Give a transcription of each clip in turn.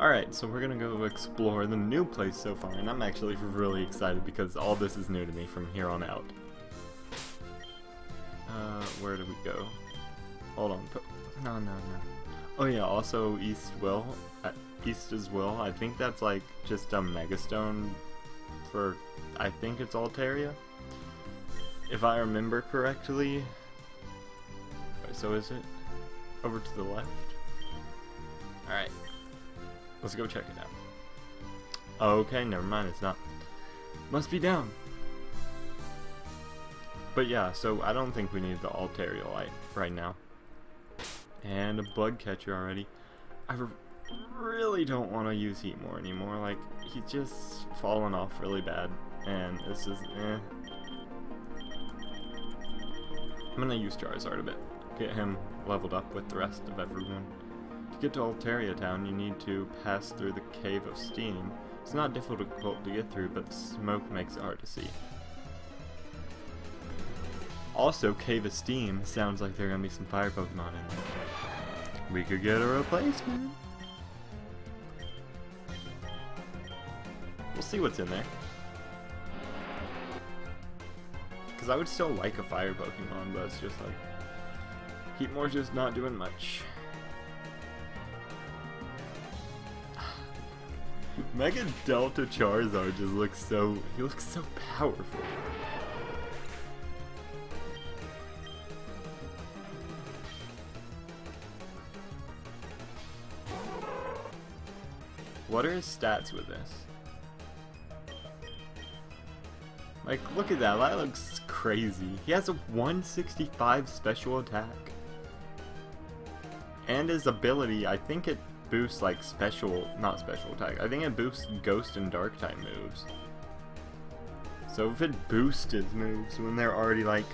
Alright, so we're gonna go explore the new place so far, and I'm actually really excited because all this is new to me from here on out. Where do we go? Hold on. No. Oh yeah, also East as well. I think that's like just a megastone for, I think it's Altaria, if I remember correctly. Wait, so is it over to the left? Alright. Let's go check it out. Okay, never mind, it's not. Must be down. But yeah, so I don't think we need the Altaria light right now. And a bug catcher already. I really don't want to use Heatmore anymore. Like, he's just fallen off really bad. And this is, I'm gonna use Charizard a bit. Get him leveled up with the rest of everyone. To get to Altaria Town, you need to pass through the Cave of Steam. It's not difficult to get through, but the smoke makes it hard to see. Also, Cave of Steam sounds like there are gonna be some fire Pokemon in there. We could get a replacement. We'll see what's in there. Because I would still like a fire Pokemon, but it's just like Heatmore's just not doing much. Mega Delta Charizard just looks so, he looks so powerful. What are his stats with this? Like, look at that, that looks crazy. He has a 165 special attack. And his ability, I think it boosts like not special attack, I think it boosts Ghost and Dark type moves. So if it boosts his moves when they're already like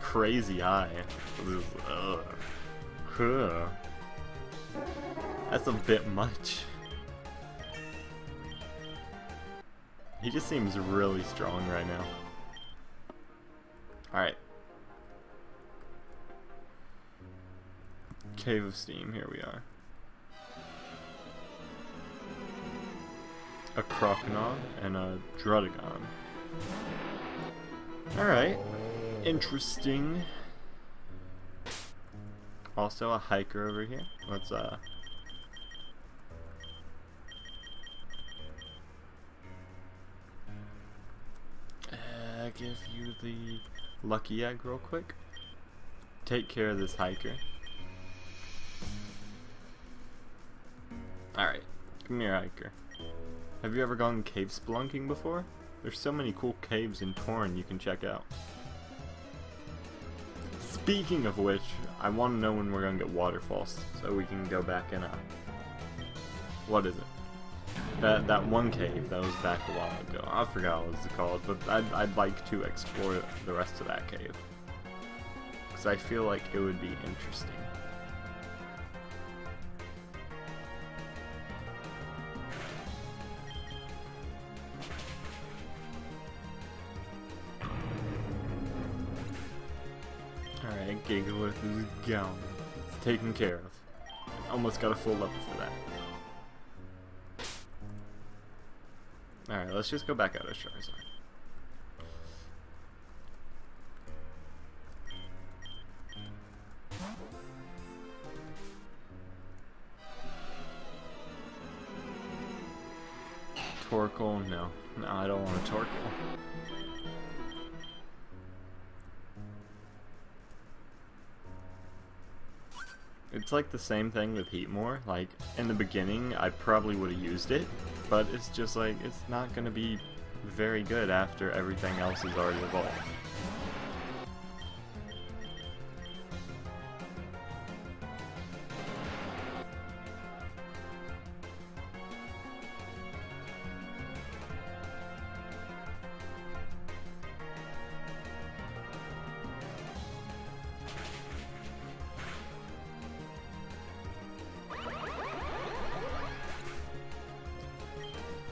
crazy high, that's a bit much. He just seems really strong right now. Alright. Cave of Steam, here we are. A Croconaw and a Druddigon. Alright. Interesting. Also a hiker over here. Let's give you the lucky egg real quick. Take care of this hiker. Alright, come here, hiker. Have you ever gone cave spelunking before? There's so many cool caves in Torren you can check out. Speaking of which, I want to know when we're gonna get waterfalls so we can go back and what is it? That one cave that was back a while ago. I forgot what it's called, but I'd like to explore the rest of that cave. Because I feel like it would be interesting. Alright, Gigalith is gone. It's taken care of. Almost got a full level for that. Alright, let's just go back out of Charizard. Torkoal? No. No, I don't want a Torkoal. It's like the same thing with Heatmore. Like, in the beginning, I probably would have used it, but it's just like, it's not going to be very good after everything else is already evolved.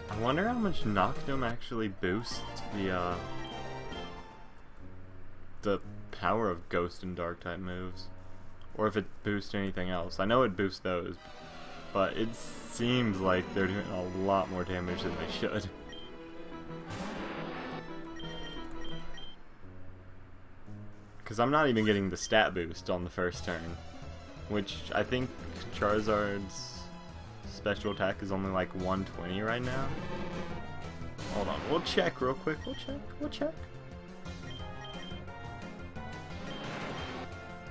I wonder how much Noctum actually boosts the power of Ghost and Dark type moves, or if it boosts anything else. I know it boosts those, but it seems like they're doing a lot more damage than they should. Because I'm not even getting the stat boost on the first turn, which I think Charizard's special attack is only like 120 right now. Hold on, we'll check real quick. We'll check.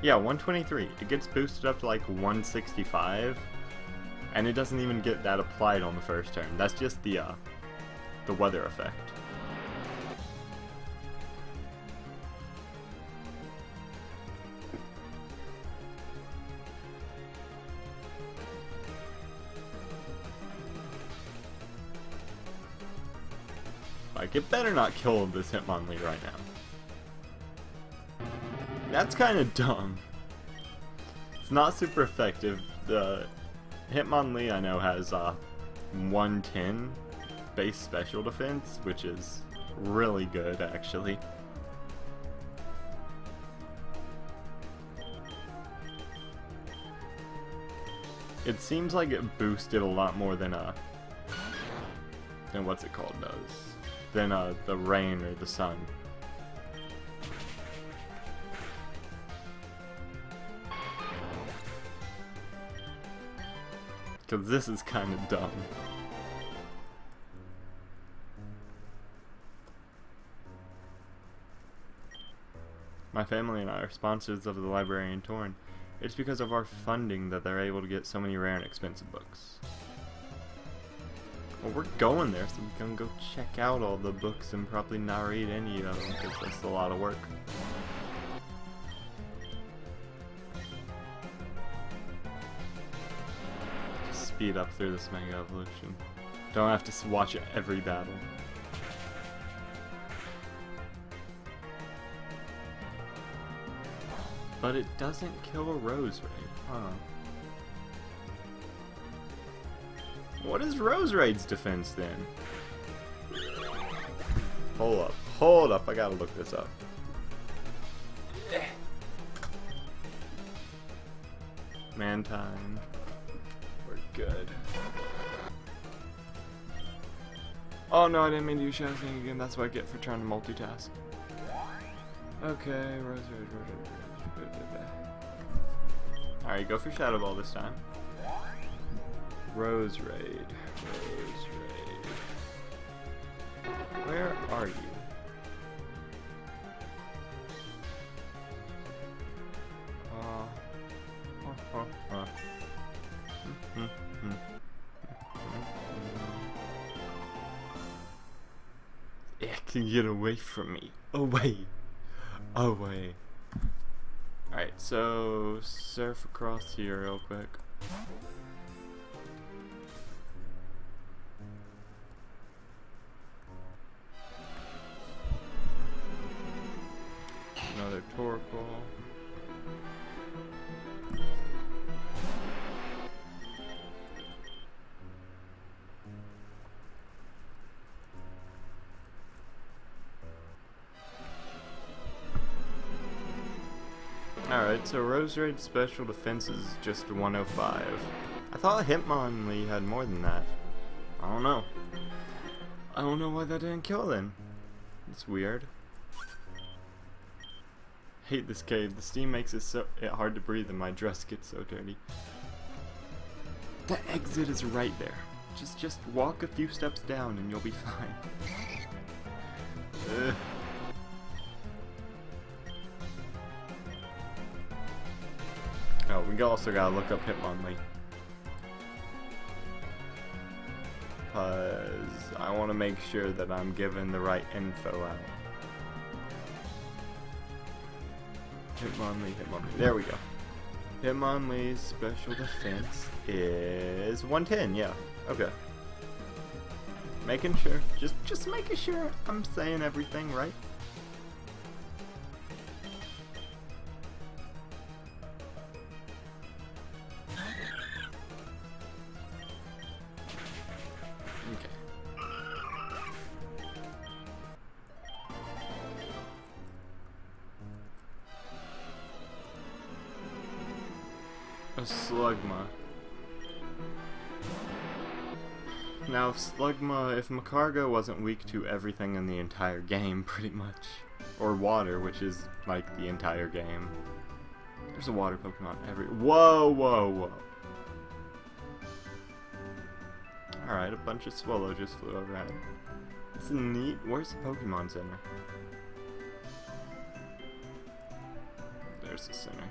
Yeah, 123. It gets boosted up to like 165, and it doesn't even get that applied on the first turn. That's just the weather effect. Like, it better not kill this Hitmonlee right now. That's kind of dumb. It's not super effective. The Hitmonlee I know has 110 base special defense, which is really good actually. It seems like it boosted a lot more than what's it called does. Than the rain or the sun. Because this is kind of dumb. My family and I are sponsors of the library in Torn. It's because of our funding that they're able to get so many rare and expensive books. Well, we're going there, so we can go check out all the books and probably not read any of them, because that's a lot of work. Just speed up through this Mega Evolution. Don't have to watch every battle. But it doesn't kill a Rose Raid, huh? What is Rose Raid's defense then? Hold up, I gotta look this up. Mantine. We're good. Oh no, I didn't mean to use Shadow Sting again, that's what I get for trying to multitask. Okay, Rose Raid. Alright, go for Shadow Ball this time. Rose Raid. Where are you? It can get away from me. Away. Away. Alright, so surf across here real quick. Another Torkoal. Alright, so Rose Raid special defense is just 105. I thought Hitmonlee had more than that. I don't know. I don't know why that didn't kill then. It's weird. Hate this cave. The steam makes it hard to breathe and my dress gets so dirty. The exit is right there. Just walk a few steps down and you'll be fine. Ugh. Oh, we also gotta look up Hitmonlee. Because I want to make sure that I'm giving the right info out. Hitmonlee. There we go. Hitmonlee's special defense is 110, yeah. Okay. Making sure. Just making sure I'm saying everything right. A Slugma. Now, if Macargo wasn't weak to everything in the entire game, pretty much, or water, which is like the entire game. There's a water Pokemon whoa, whoa, whoa. Alright, a bunch of Swallow just flew overhead. This is neat. Where's the Pokemon Center? There's the center.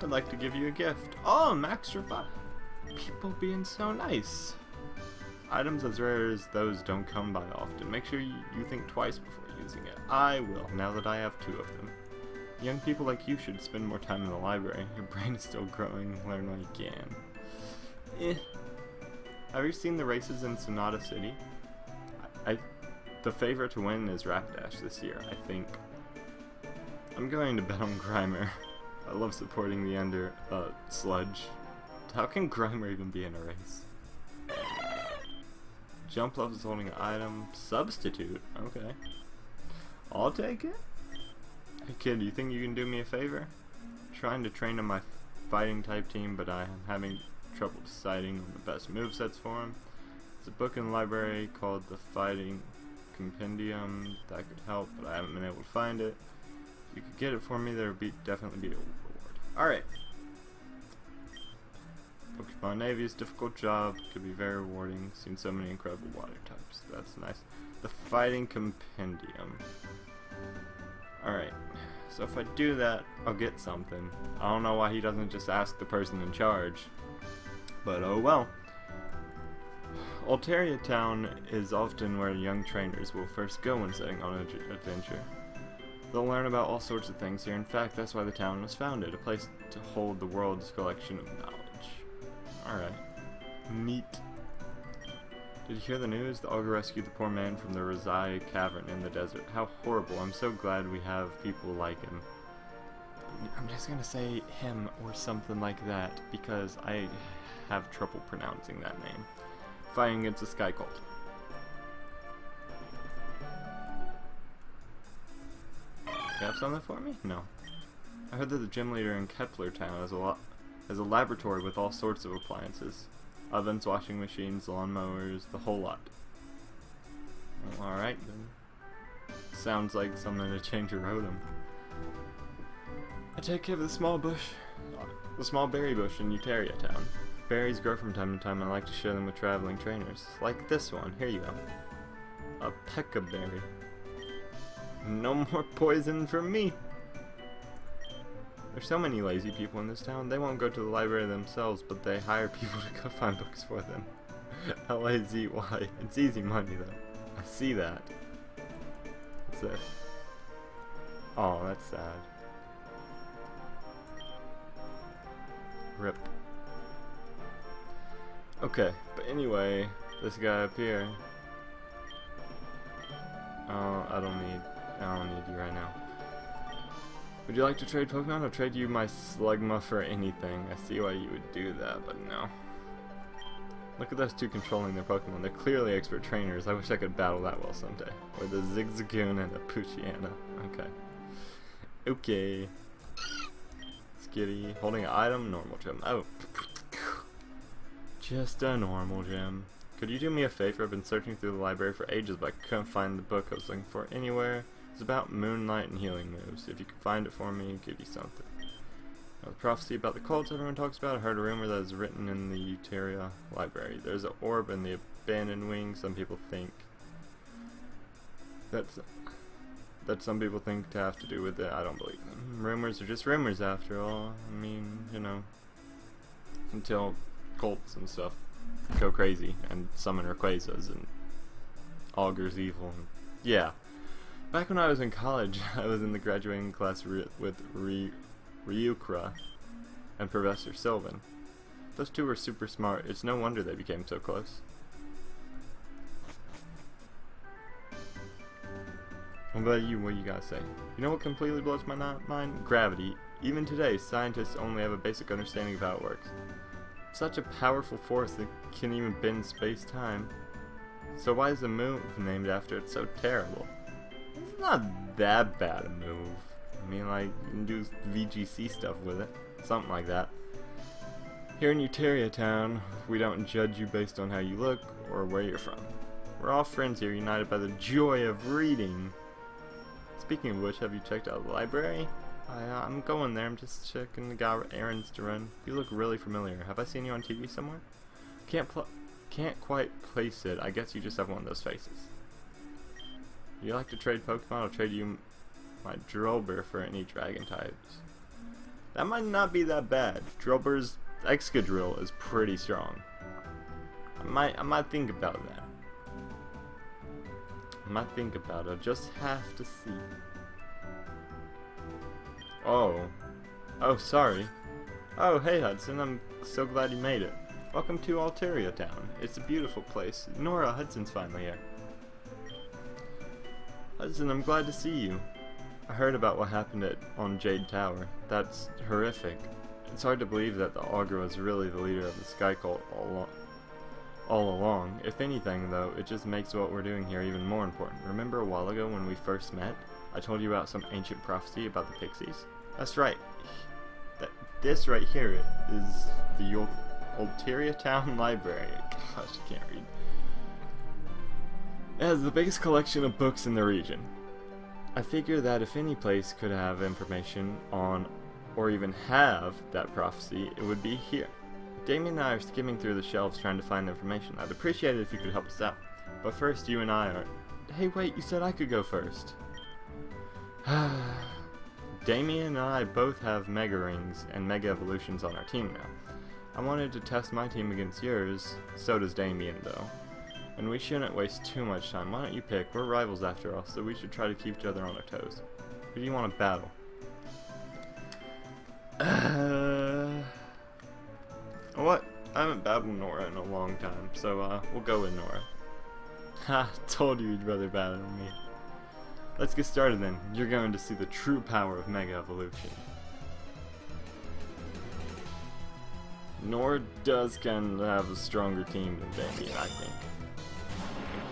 I'd like to give you a gift. Oh, max revive. People being so nice. Items as rare as those don't come by often. Make sure you think twice before using it. I will, now that I have 2 of them. Young people like you should spend more time in the library. Your brain is still growing. Learn while you can. Have you seen the races in Sonata City? The favorite to win is Rapidash this year, I think. I'm going to bet on Grimer. I love supporting the Sludge. How can Grimer even be in a race? Jump levels holding an item. Substitute? Okay. I'll take it. Hey kid, do you think you can do me a favor? I'm trying to train on my fighting type team, but I am having trouble deciding on the best movesets for him. There's a book in the library called The Fighting Compendium that could help, but I haven't been able to find it. If you could get it for me, there would definitely be a reward. Alright. Pokemon Navy is a difficult job, could be very rewarding. Seen so many incredible water types. That's nice. The Fighting Compendium. Alright. So if I do that, I'll get something. I don't know why he doesn't just ask the person in charge. But oh well. Altaria Town is often where young trainers will first go when setting on an adventure. They'll learn about all sorts of things here. In fact, that's why the town was founded, a place to hold the world's collection of knowledge. Alright. Neat. Did you hear the news? The ogre rescued the poor man from the Razai cavern in the desert. How horrible. I'm so glad we have people like him. I'm just gonna say him or something like that because I have trouble pronouncing that name. Fighting against the Sky Cult. You have something for me? No. I heard that the gym leader in Kepler Town has a laboratory with all sorts of appliances. Ovens, washing machines, lawnmowers, the whole lot. Well, alright then. Sounds like something to change your rotom. I take care of the small berry bush in Utaria Town. Berries grow from time to time and I like to share them with traveling trainers. Like this one. Here you go. A Pekka berry. No more poison for me! There's so many lazy people in this town, they won't go to the library themselves, but they hire people to go find books for them. L-A-Z-Y. It's easy money though. I see that. What's this? Oh, that's sad. Rip. Okay, but anyway, this guy up here. Oh, I don't need you right now. Would you like to trade Pokemon? I'll trade you my Slugma for anything. I see why you would do that, but no. Look at those two controlling their Pokemon. They're clearly expert trainers. I wish I could battle that well someday. With a Zigzagoon and a Poochyena. Okay. Okay. Skitty. Holding an item. Normal gem. Oh. Just a normal gem. Could you do me a favor? I've been searching through the library for ages, but I couldn't find the book I was looking for anywhere. It's about moonlight and healing moves. If you could find it for me, I'll give you something. Now, the prophecy about the cults everyone talks about. I heard a rumor that is written in the Utaria library. There's an orb in the abandoned wing. Some people think that some people think to have to do with it. I don't believe them. Rumors are just rumors after all. I mean, you know, until cults and stuff go crazy and summon Rayquazas and augurs evil. And, yeah. Back when I was in college, I was in the graduating class with Ryukra and Professor Sylvan. Those two were super smart. It's no wonder they became so close. What about you? What you gotta say? You know what completely blows my mind? Gravity. Even today, scientists only have a basic understanding of how it works. such a powerful force that can even bend space-time. So why is the move named after it so terrible? It's not that bad a move. I mean, like, you can do VGC stuff with it. Something like that. Here in Euteria Town, we don't judge you based on how you look or where you're from. We're all friends here, united by the joy of reading. Speaking of which, have you checked out the library? I'm going there. I'm just checking the guy errands to run. You look really familiar. Have I seen you on TV somewhere? Can't quite place it. I guess you just have one of those faces. You like to trade Pokemon? I'll trade you my Drillbur for any dragon types. That might not be that bad. Drillbur's Excadrill is pretty strong. I might think about that. I might think about it. Just have to see. Oh, sorry. Oh, hey Hudson, I'm so glad you made it. Welcome to Alteria Town. It's a beautiful place. Nora, Hudson's finally here. Hudson, I'm glad to see you. I heard about what happened on Jade Tower. That's horrific. It's hard to believe that the Augur was really the leader of the Sky Cult all along. If anything, though, it just makes what we're doing here even more important. Remember a while ago when we first met? I told you about some ancient prophecy about the pixies? That's right. This right here is the Alteria Town Library. Gosh, I can't read. It has the biggest collection of books in the region. I figure that if any place could have information on, or even have, that prophecy, it would be here. Damien and I are skimming through the shelves trying to find information. I'd appreciate it if you could help us out. But first, you and I are... Hey, wait, you said I could go first. Damien and I both have Mega Rings and Mega Evolutions on our team now. I wanted to test my team against yours, so does Damien though. And we shouldn't waste too much time. Why don't you pick? We're rivals after all, so we should try to keep each other on our toes. Who do you want to battle? What? I haven't battled Nora in a long time, so we'll go with Nora. Ha, told you you'd rather battle me. Let's get started then. You're going to see the true power of Mega Evolution. Nora does kind of have a stronger team than Damien, I think.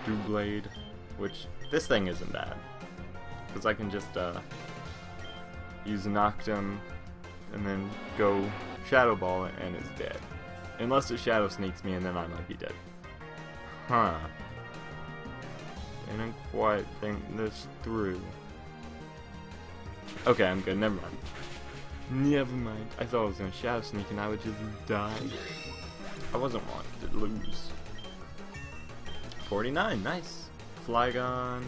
Doublade, which this thing isn't bad. Because I can just use Noctum and then go Shadow Ball it and it's dead. Unless it Shadow Sneaks me and then I might be dead. Huh. Didn't quite think this through. Okay, I'm good. Never mind. Never mind. I thought I was gonna Shadow Sneak and I would just die. I wasn't wanting to lose. 49, nice. Flygon.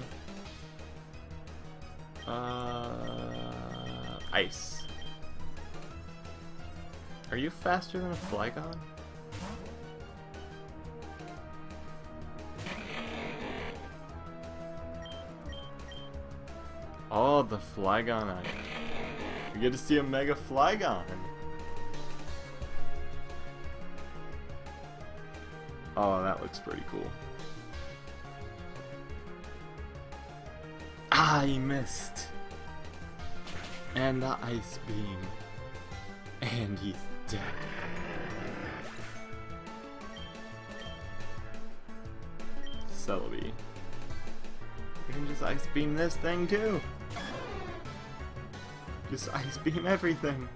Ice. Are you faster than a Flygon? Oh, the Flygon. We get to see a Mega Flygon. Oh, that looks pretty cool. Ah, he missed. And the Ice Beam. And he's dead. Celebi. We can just Ice Beam this thing too. Just Ice Beam everything.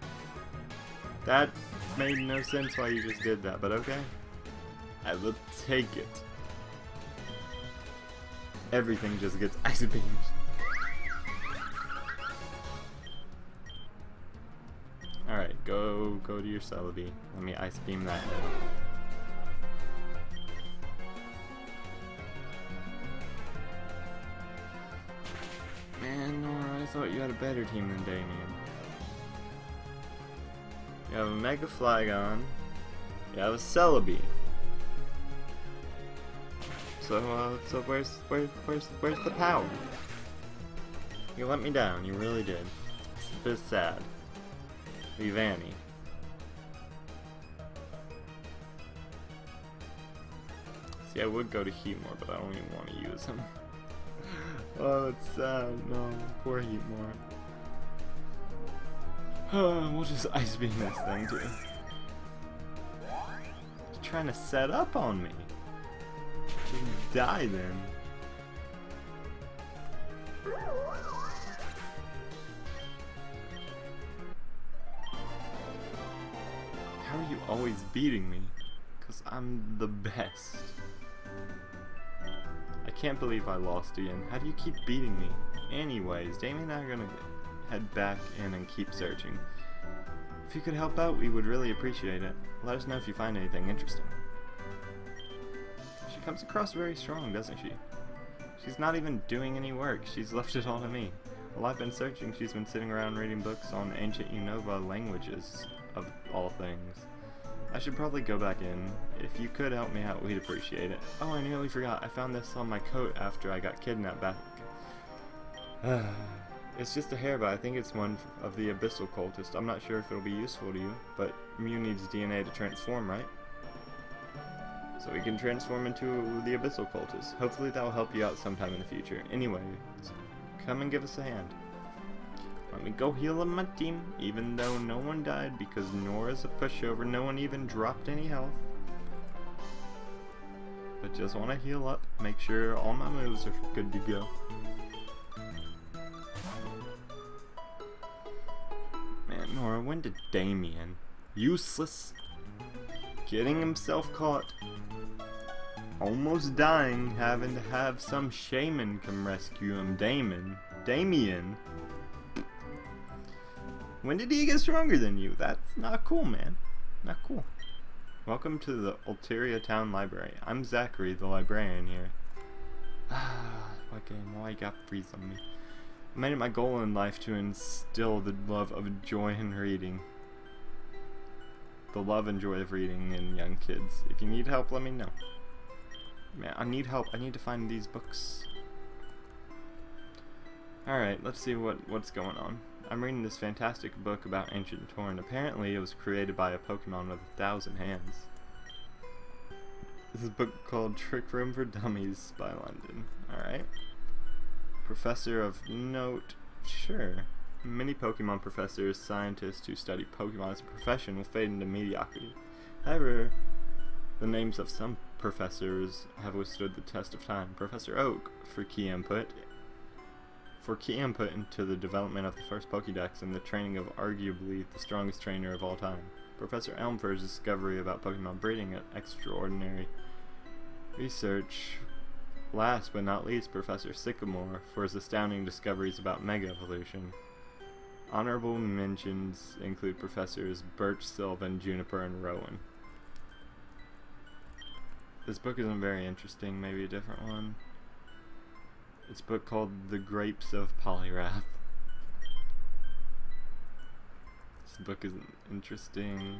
That made no sense why you just did that, but okay. I will take it. Everything just gets Ice Beamed. Alright, go to your Celebi. Let me Ice Beam that now. Man, Nora, I thought you had a better team than Damien. You have a Mega Flygon. You have a Celebi. So where's the power? You let me down. You really did. It's a bit sad. Vivani. See, I would go to Heatmore, but I don't even want to use him. Oh, it's sad. No, poor Heatmore. We'll just Ice Beam this thing too. trying to set up on me. Just die then. How are you always beating me? Because I'm the best. I can't believe I lost again. How do you keep beating me? Anyways, Damien and I are gonna head back in and keep searching. If you could help out, we would really appreciate it. Let us know if you find anything interesting. She comes across very strong, doesn't she? She's not even doing any work. She's left it all to me. While I've been searching, she's been sitting around reading books on ancient Unova languages, of all things. I should probably go back in. If you could help me out, we'd appreciate it. Oh, I nearly forgot. I found this on my coat after I got kidnapped back. It's just a hair, but I think it's one of the Abyssal Cultists. I'm not sure if it'll be useful to you, but Mew needs DNA to transform, right? So we can transform into the Abyssal Cultist. Hopefully that'll help you out sometime in the future. Anyway, come and give us a hand. Let me go heal up my team, even though no one died because Nora's a pushover. No one even dropped any health. But just want to heal up, make sure all my moves are good to go. Man, Nora, when did Damien, useless, getting himself caught, almost dying, having to have some shaman come rescue him? Damien. When did he get stronger than you? That's not cool, man. Not cool. Welcome to the Ulteria Town Library. I'm Zachary, the librarian here. What game? Why you got freeze on me? I made it my goal in life to instill the love of joy in reading. The love and joy of reading in young kids. If you need help, let me know. Man, I need help. I need to find these books. Alright, let's see what's going on. I'm reading this fantastic book about ancient Torn. Apparently it was created by a Pokemon with 1,000 hands. This is a book called Trick Room for Dummies by London. Alright. Professor of note. Sure. Many Pokemon professors, scientists who study Pokemon as a profession will fade into mediocrity. However, the names of some professors have withstood the test of time. Professor Oak, for key input into the development of the first Pokédex and the training of arguably the strongest trainer of all time. Professor Elm for his discovery about Pokemon breeding and extraordinary research. Last but not least, Professor Sycamore for his astounding discoveries about Mega Evolution. Honorable mentions include Professors Birch, Sylvan, Juniper, and Rowan. This book isn't very interesting, maybe a different one. It's a book called The Grapes of Polyrath. This book isn't interesting.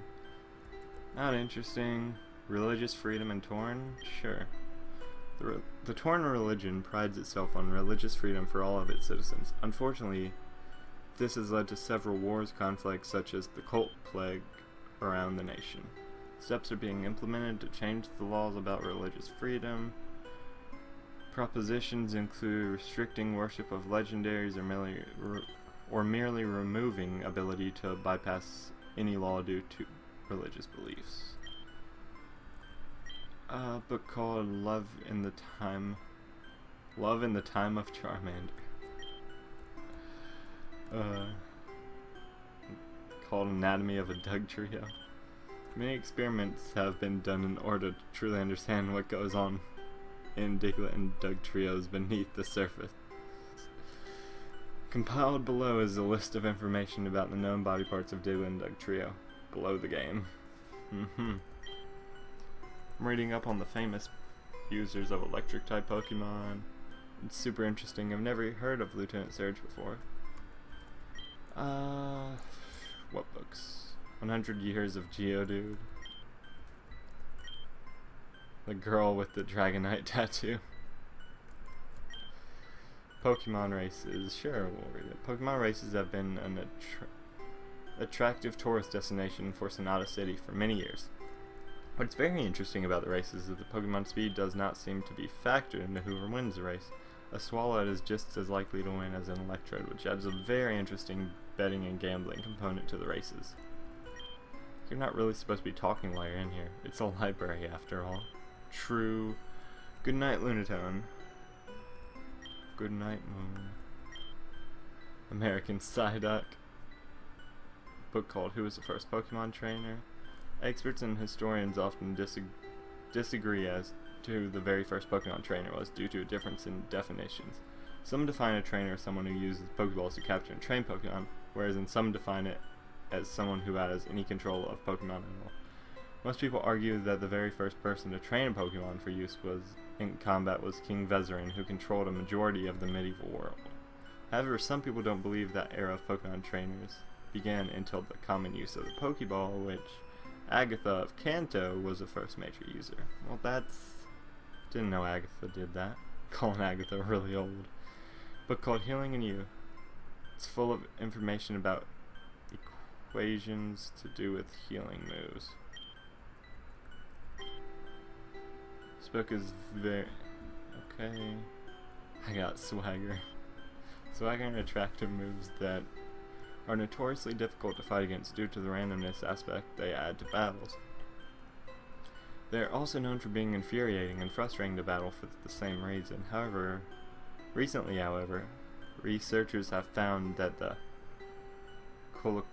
Not interesting. Religious freedom in Torn? Sure. The Torn religion prides itself on religious freedom for all of its citizens. Unfortunately, this has led to several wars, conflicts, such as the cult plague around the nation. Steps are being implemented to change the laws about religious freedom. Propositions include restricting worship of legendaries or merely removing ability to bypass any law due to religious beliefs. A book called Love in the Time of Charmander. Called Anatomy of a Dugtrio. Many experiments have been done in order to truly understand what goes on in Diglett and Dugtrios beneath the surface. Compiled below is a list of information about the known body parts of Diglett and Dugtrio. Below the game. I'm reading up on the famous users of electric-type Pokemon. It's super interesting. I've never heard of Lieutenant Surge before. What books? 100 Years of Geodude. The girl with the Dragonite tattoo. Pokemon races. Sure, we'll read it. Pokemon races have been an attractive tourist destination for Sonata City for many years. What's very interesting about the races is that Pokemon speed does not seem to be factored into whoever wins the race. A Swalowette is just as likely to win as an Electrode, which adds a very interesting betting and gambling component to the races. You're not really supposed to be talking while you're in here. It's a library after all. True. Good night, Lunatone. Good night, Moon. American Psyduck. Book called Who Was the First Pokemon Trainer? Experts and historians often disagree as to who the very first Pokemon trainer was due to a difference in definitions. Some define a trainer as someone who uses Pokeballs to capture and train Pokemon, whereas some define it as someone who has any control of Pokemon at all. Most people argue that the very first person to train a Pokemon for use in combat was King Vezarin, who controlled a majority of the medieval world. However, some people don't believe that era of Pokemon trainers began until the common use of the Pokeball, which Agatha of Kanto was the first major user. Well, didn't know Agatha did that. Calling Agatha really old. Book called Healing in You. It's full of information about equations to do with healing moves. This book is very... okay. I got Swagger. Swagger and attractive moves that are notoriously difficult to fight against due to the randomness aspect they add to battles. They are also known for being infuriating and frustrating to battle for the same reason. Recently, researchers have found that the quality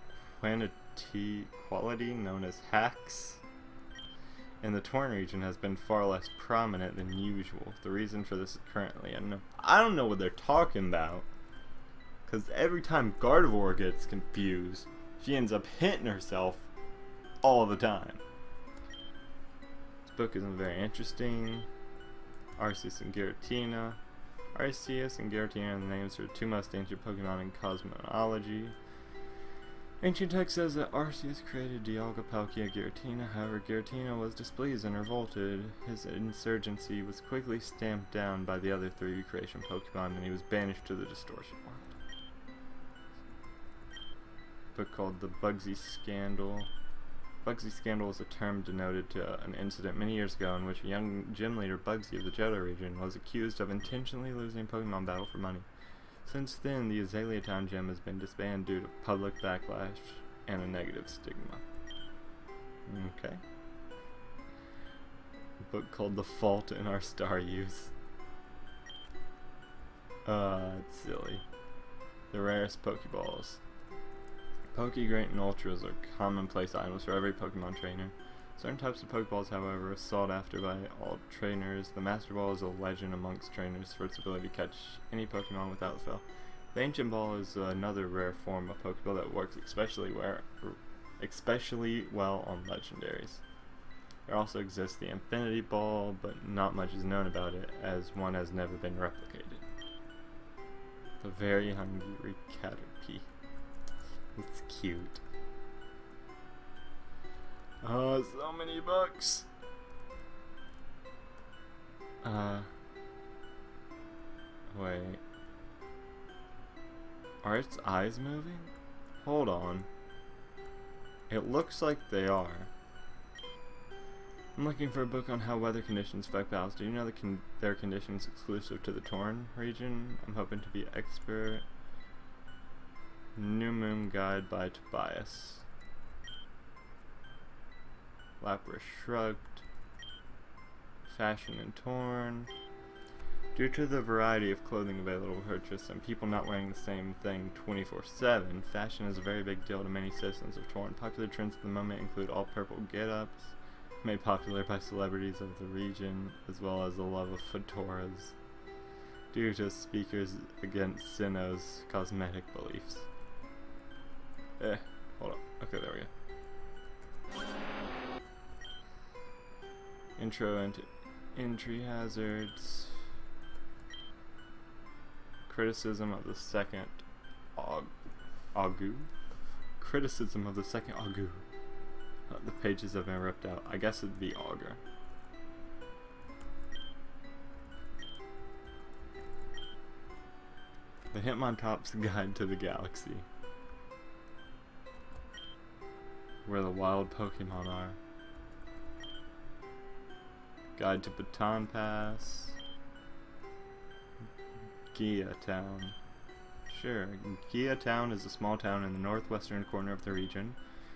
known as hacks in the Torn region has been far less prominent than usual. The reason for this is currently unknown. I don't know what they're talking about, because every time Gardevoir gets confused, she ends up hitting herself all the time. This book isn't very interesting. Arceus and Giratina. Arceus and Giratina are the names for the two most ancient Pokemon in cosmology. Ancient text says that Arceus created Dialga, Palkia, Giratina. However, Giratina was displeased and revolted. His insurgency was quickly stamped down by the other three recreation Pokemon, and he was banished to the Distortion World. Book called The Bugsy Scandal. Bugsy Scandal is a term denoted to an incident many years ago in which a young gym leader, Bugsy of the Johto region, was accused of intentionally losing a Pokemon battle for money. Since then, the Azalea Town gym has been disbanded due to public backlash and a negative stigma. Okay. A book called The Fault in Our Star Use. It's silly. The rarest Pokeballs. Pokegreat and Ultras are commonplace items for every Pokemon trainer. Certain types of Pokeballs, however, are sought after by all trainers. The Master Ball is a legend amongst trainers for its ability to catch any Pokemon without fail. The Ancient Ball is another rare form of Pokeball that works especially well on legendaries. There also exists the Infinity Ball, but not much is known about it, as one has never been replicated. The Very Hungry Caterpie. It's cute. Oh, so many books. Wait. Are its eyes moving? Hold on. It looks like they are. I'm looking for a book on how weather conditions affect battles. Do you know there are conditions exclusive to the Torn region? I'm hoping to be expert. New Moon Guide by Tobias. Lapras Shrugged. Fashion in Torn. Due to the variety of clothing available to purchase and people not wearing the same thing 24/7, fashion is a very big deal to many citizens of Torn. Popular trends at the moment include all-purple get-ups, made popular by celebrities of the region, as well as the love of fedoras, due to speakers against Sinnoh's cosmetic beliefs. Hold on. Okay, there we go. Intro into entry hazards. Criticism of the second Agu. Criticism of the second Agu. The pages have been ripped out. I guess it'd be Augur. The Hitmontop's Guide to the Galaxy. Where the wild Pokemon are. Guide to Baton Pass. Gia Town. Sure, Gia Town is a small town in the northwestern corner of the region.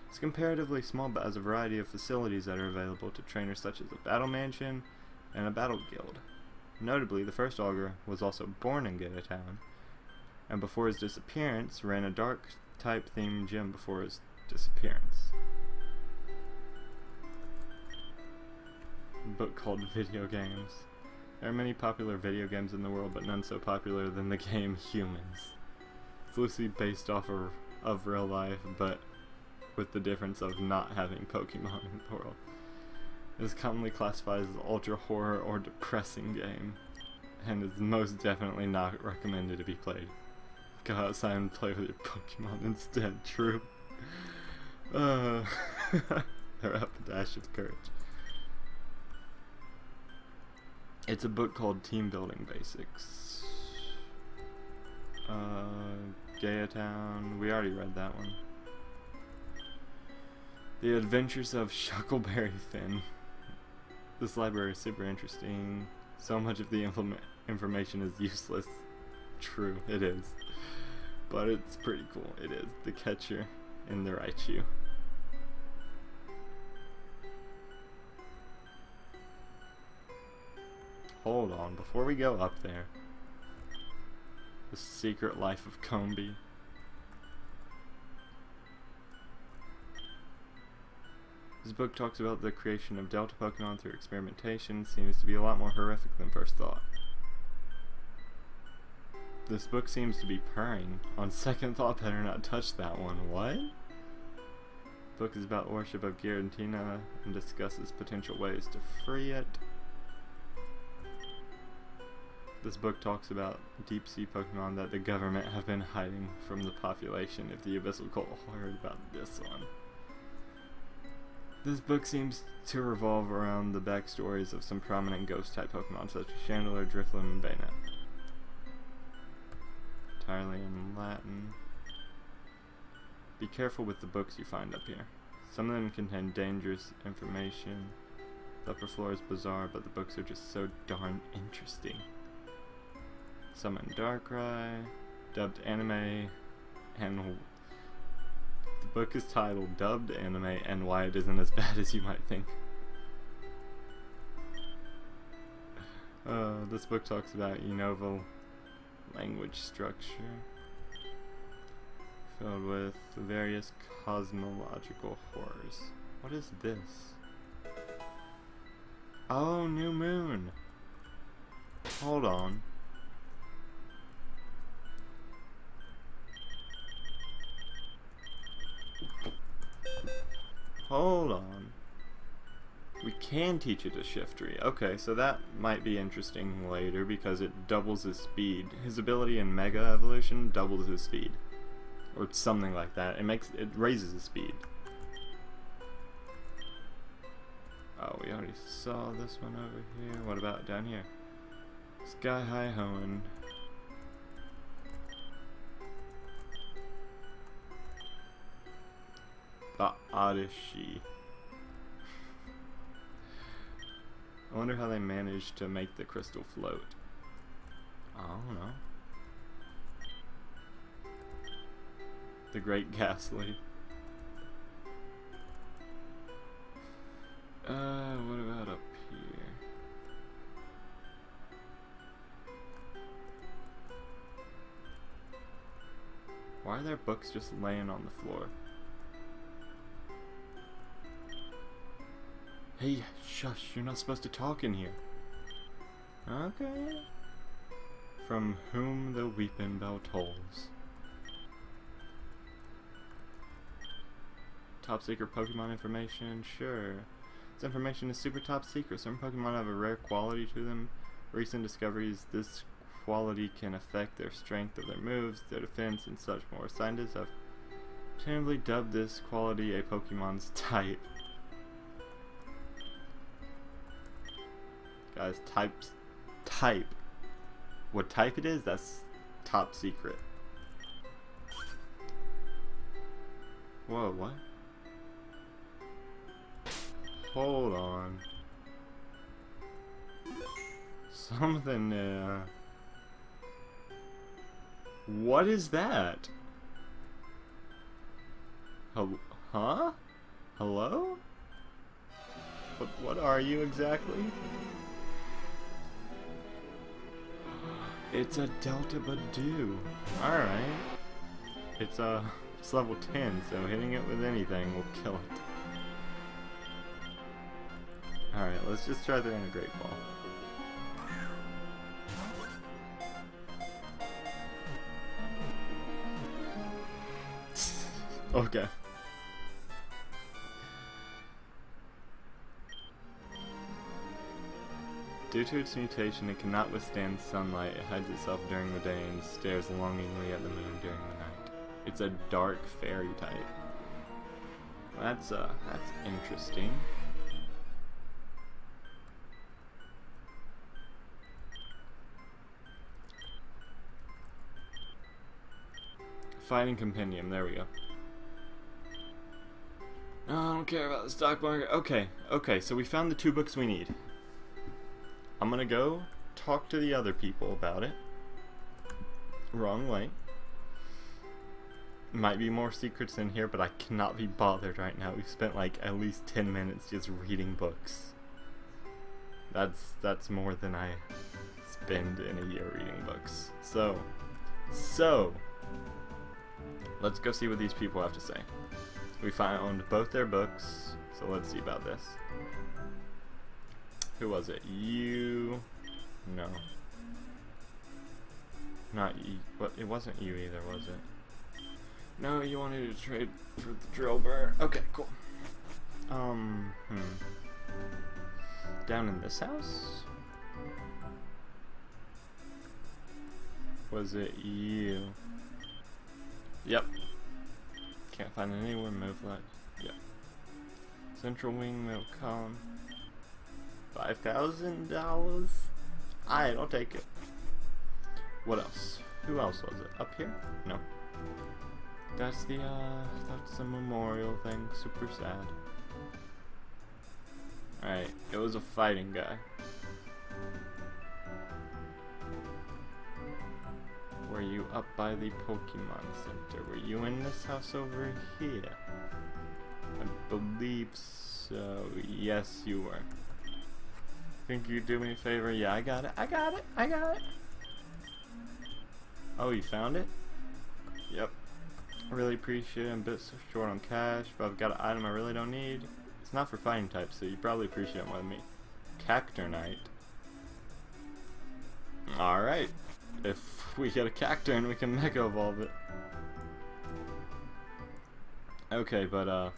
It's comparatively small but has a variety of facilities that are available to trainers such as a battle mansion and a battle guild. Notably, the first augur was also born in Gayatown, and before his disappearance ran a dark type themed gym before his disappearance. A book called Video Games. There are many popular video games in the world, but none so popular than the game Humans. It's loosely based off of real life, but with the difference of not having Pokemon in the world. It is commonly classified as an ultra horror or depressing game, and is most definitely not recommended to be played. Go outside and play with your Pokemon instead, true. They're up a dash of courage. It's a book called Team Building Basics. Gayatown, we already read that one. The Adventures of Shuckleberry Finn. This library is super interesting. So much of the information is useless. True, it is. But it's pretty cool. It is. The Catcher in the Raichu. Hold on, before we go up there. The Secret Life of Combi. This book talks about the creation of Delta Pokemon through experimentation. Seems to be a lot more horrific than first thought. This book seems to be purring. On second thought, better not touch that one. What? The book is about worship of Giratina and discusses potential ways to free it. This book talks about deep sea Pokemon that the government have been hiding from the population. If the Abyssal Cult heard about this one. This book seems to revolve around the backstories of some prominent ghost-type Pokemon such as Chandelure, Drifloon, and Bayonet. Entirely in Latin. Be careful with the books you find up here. Some of them contain dangerous information. The upper floor is bizarre, but the books are just so darn interesting. Summon Darkrai, dubbed anime, and the book is titled Dubbed Anime and Why It Isn't As Bad As You Might Think. This book talks about Unova language structure, filled with various cosmological horrors. What is this? Oh, New Moon! Hold on. Hold on. We can teach it a Shiftry. Okay, so that might be interesting later because it doubles his speed. His ability in Mega Evolution doubles his speed. Or something like that. It raises his speed. Oh, we already saw this one over here. What about down here? Sky High Hoenn. The Odyssey. I wonder how they managed to make the crystal float. I don't know. The Great Ghastly. What about up here? Why are there books just laying on the floor? Hey, shush, you're not supposed to talk in here. Okay. From Whom the Weeping Bell Tolls. Top secret Pokemon information? Sure. This information is super top secret. Some Pokemon have a rare quality to them. Recent discoveries, this quality can affect their strength of their moves, their defense, and such more. Scientists have tentatively dubbed this quality a Pokemon's type. Guys, type. What type it is, that's top secret. Whoa, what? Hold on. Something, what is that? Huh? Hello? But what are you exactly? It's a Delta Badoo. Alright. It's level 10, so hitting it with anything will kill it. Alright, let's just try throwing a Great Ball. Okay. Due to its mutation, it cannot withstand sunlight. It hides itself during the day and stares longingly at the moon during the night. It's a dark fairy type. That's interesting. Fighting Compendium, there we go. No, I don't care about the stock market. Okay, so we found the 2 books we need. I'm gonna go talk to the other people about it. Wrong way. Might be more secrets in here, but I cannot be bothered right now. We've spent like at least 10 minutes just reading books. That's more than I spend in a year reading books. So let's go see what these people have to say. We found both their books, so let's see about this. Who was it? You? No. Not you. But it wasn't you either, was it? No, you wanted to trade for the drill burr. Okay, cool. Down in this house? Was it you? Yep. Can't find anywhere move like. Yep. Central wing milk column. $5,000? Alright, I'll take it. What else? Who else was it? Up here? No. That's the memorial thing. Super sad. Alright, it was a fighting guy. Were you up by the Pokemon Center? Were you in this house over here? I believe so. Yes, you were. Think you'd do me a favor? Yeah, I got it. Oh, you found it? Yep. I really appreciate it. I'm a bit short on cash, but I've got an item I really don't need. It's not for fighting types, so you probably appreciate it more than me. Cacturnite. Alright. If we get a Cacturn, we can Mega Evolve it. Okay, but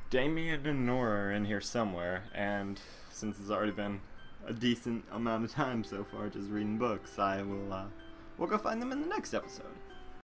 Damien and Nora are in here somewhere, and since it's already been a decent amount of time so far just reading books, we'll go find them in the next episode.